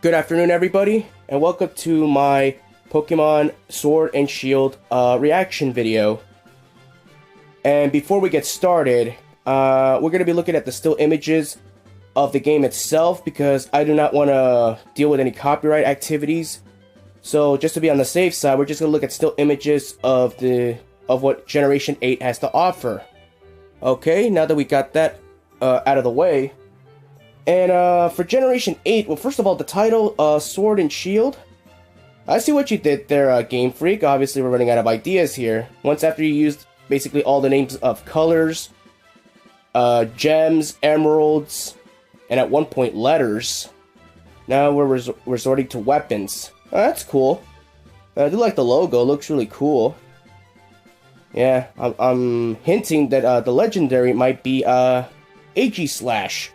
Good afternoon, everybody, and welcome to my Pokemon Sword and Shield reaction video. And before we get started, we're going to be looking at the still images of the game itself because I do not want to deal with any copyright activities. So just to be on the safe side, we're just going to look at still images of what Generation 8 has to offer. Okay, now that we got that out of the way. And for Generation 8, well, first of all, the title, Sword and Shield. I see what you did there, GameFreak. Obviously, we're running out of ideas here. Once after you used basically all the names of colors, gems, emeralds, and at one point letters. Now we're resorting to weapons. Oh, that's cool. I do like the logo. It looks really cool. Yeah, I'm hinting that the legendary might be Aegislash.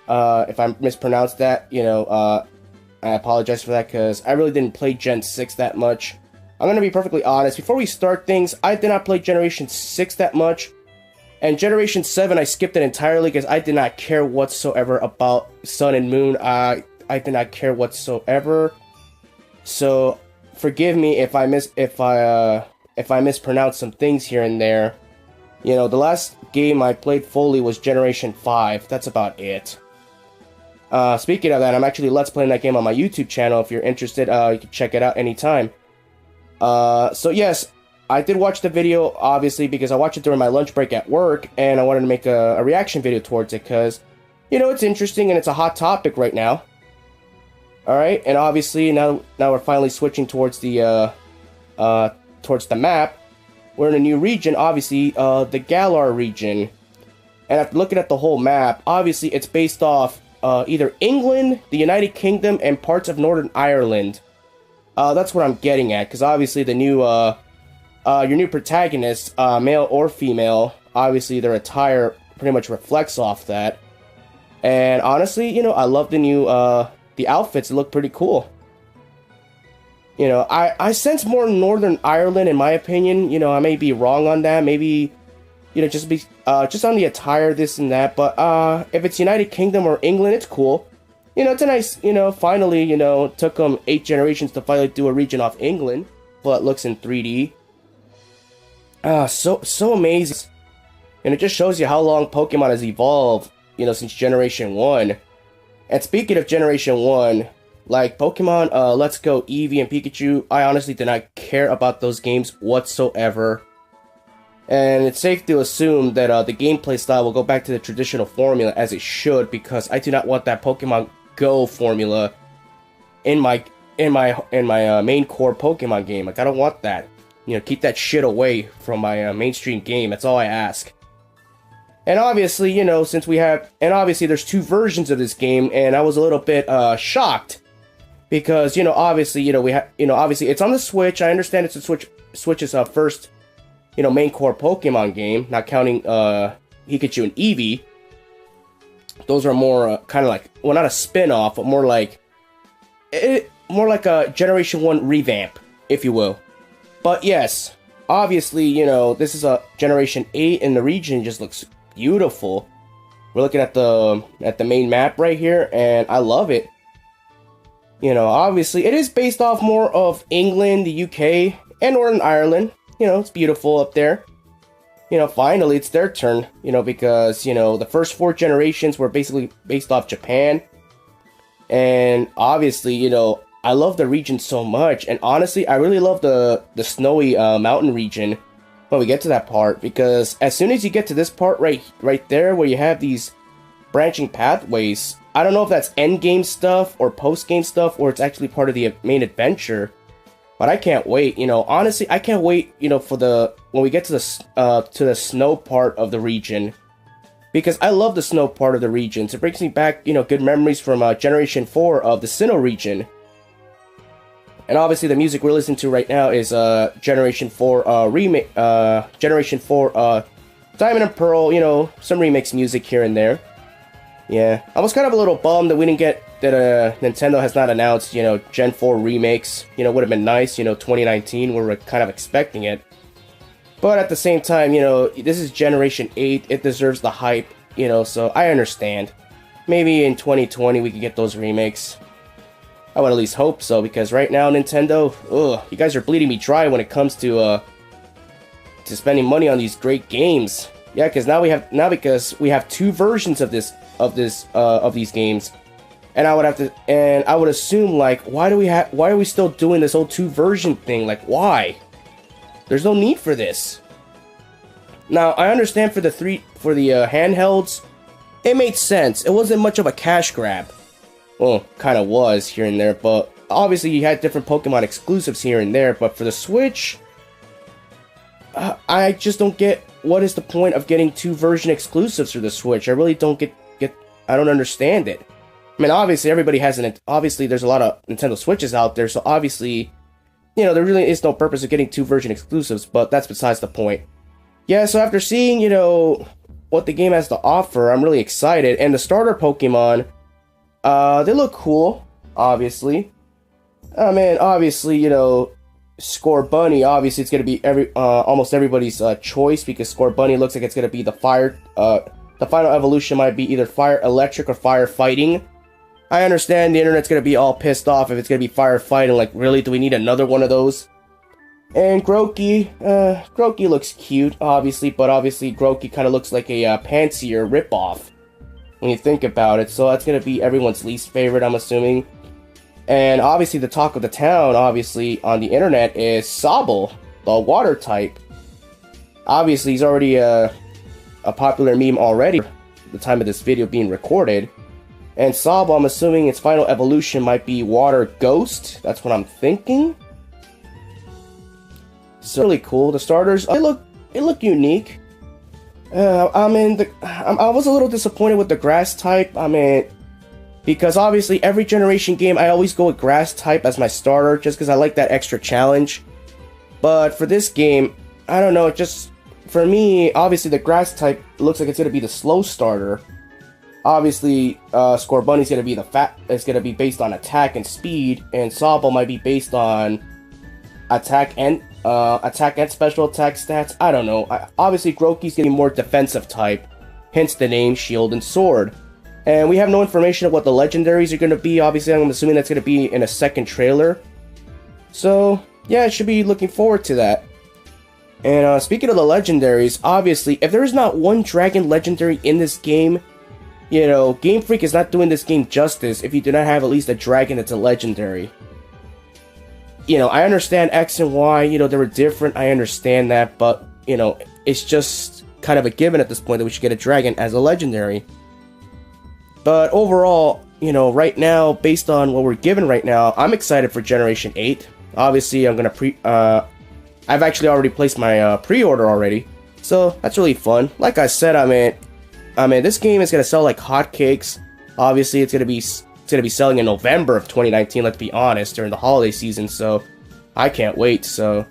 If I mispronounced that, I apologize for that because I really didn't play Gen 6 that much. I'm going to be perfectly honest. Before we start things, I did not play Generation 6 that much. And Generation 7, I skipped it entirely because I did not care whatsoever about Sun and Moon. I did not care whatsoever. So, forgive me if I mispronounce some things here and there. The last game I played fully was Generation 5. That's about it. Speaking of that, I'm actually Let's Playing that game on my YouTube channel. If you're interested, you can check it out anytime. So yes, I did watch the video, obviously, because I watched it during my lunch break at work, and I wanted to make a reaction video towards it, because, it's interesting, and it's a hot topic right now. Alright, and obviously, now we're finally switching towards the map. We're in a new region, obviously, the Galor region. And after looking at the whole map, obviously, it's based off either England, the United Kingdom, and parts of Northern Ireland. That's what I'm getting at, because obviously the new, your new protagonist, male or female, obviously their attire pretty much reflects off that. And honestly, I love the new, the outfits look pretty cool. I sense more Northern Ireland in my opinion. I may be wrong on that, maybe... just on the attire, this and that, but, if it's United Kingdom or England, it's cool. It's a nice, finally, took them 8 generations to finally do a region off England, but it looks in 3D. So amazing. And it just shows you how long Pokemon has evolved, since Generation 1. And speaking of Generation 1, like, Pokemon, Let's Go, Eevee, and Pikachu, I honestly did not care about those games whatsoever. And it's safe to assume that the gameplay style will go back to the traditional formula as it should, because I do not want that Pokemon Go formula in my main core Pokemon game. Like, I don't want that. Keep that shit away from my mainstream game. That's all I ask. And obviously, obviously there's 2 versions of this game, and I was a little bit shocked because obviously obviously it's on the Switch. I understand it's a Switch's first main core Pokemon game, not counting Pikachu and Eevee. Those are more kind of like, well, not a spin-off, but more like a Generation 1 revamp, if you will. But yes, obviously, this is a Generation 8, and the region just looks beautiful. We're looking at the main map right here, and I love it. Obviously, it is based off more of England, the UK, and Northern Ireland. It's beautiful up there. Finally, it's their turn, because, the first 4 generations were basically based off Japan. And obviously, I love the region so much. And honestly, I really love the snowy mountain region when we get to that part. Because as soon as you get to this part right there, where you have these branching pathways, I don't know if that's end-game stuff or post-game stuff, or it's actually part of the main adventure. But I can't wait, honestly, I can't wait, for when we get to the snow part of the region. because I love the snow part of the regions. It brings me back, good memories from Generation 4 of the Sinnoh region. And obviously the music we're listening to right now is Generation 4 remake, Generation 4 Diamond and Pearl, some remix music here and there. Yeah, I was kind of a little bummed that we didn't get, that Nintendo has not announced, Gen 4 remakes. Would have been nice, 2019, we were kind of expecting it. But at the same time, this is Generation 8, it deserves the hype, so I understand. Maybe in 2020 we could get those remakes. I would at least hope so, because right now, Nintendo, you guys are bleeding me dry when it comes to spending money on these great games. Yeah, because because we have two versions of these games, and I would assume, like, why are we still doing this whole two version thing? Like, why? There's no need for this. Now, I understand for the handhelds, it made sense. It wasn't much of a cash grab. Well, kind of was here and there, but obviously you had different Pokemon exclusives here and there. But for the Switch, I just don't get what is the point of getting two version exclusives for the Switch. I really don't I don't understand it. I mean, obviously everybody has obviously there's a lot of Nintendo Switches out there, so obviously, there really is no purpose of getting two version exclusives, but that's besides the point. Yeah, so after seeing, what the game has to offer, I'm really excited. And the starter Pokemon, they look cool, obviously. I mean, obviously, Scorbunny, obviously it's going to be almost everybody's choice, because Scorbunny looks like it's going to be the fire, the final evolution might be either fire electric or fire fighting. I understand the internet's going to be all pissed off if it's going to be fire fighting, like, really, do we need another one of those? And Grookey looks cute, obviously, but obviously Grookey kind of looks like a Pansear ripoff when you think about it, so that's going to be everyone's least favorite, I'm assuming. And obviously the talk of the town, obviously, on the internet is Sobble, the water type. Obviously, he's already a popular meme already at the time of this video being recorded. And Sobble, I'm assuming its final evolution might be Water Ghost. That's what I'm thinking. So really cool. The starters, they look unique. I was a little disappointed with the grass type. I mean, because obviously every generation game I always go with grass type as my starter, just because I like that extra challenge. But for this game, I don't know, just for me, obviously the grass type looks like it's gonna be the slow starter. Obviously, Scorbunny's gonna be it's gonna be based on attack and speed, and Sobble might be based on attack and special attack stats. I don't know. Obviously, Grookey's gonna be more defensive type, hence the name Shield and Sword. And we have no information of what the legendaries are gonna be. Obviously, I'm assuming that's gonna be in a second trailer. So yeah, I should be looking forward to that. And speaking of the legendaries, obviously, if there is not one dragon legendary in this game, GameFreak is not doing this game justice if you do not have at least a dragon that's a legendary. I understand X and Y, they were different, I understand that, but, it's just kind of a given at this point that we should get a dragon as a legendary. But overall, right now, based on what we're given right now, I'm excited for Generation 8. Obviously, I'm gonna I've actually already placed my pre-order already, so that's really fun. Like I said, I mean, this game is gonna sell like hotcakes. Obviously, it's gonna be selling in November of 2019. Let's be honest, during the holiday season. So I can't wait. So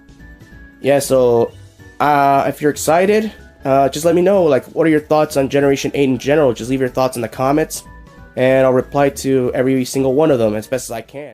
yeah. So if you're excited, just let me know. Like, what are your thoughts on Generation 8 in general? Just leave your thoughts in the comments, and I'll reply to every single one of them as best as I can.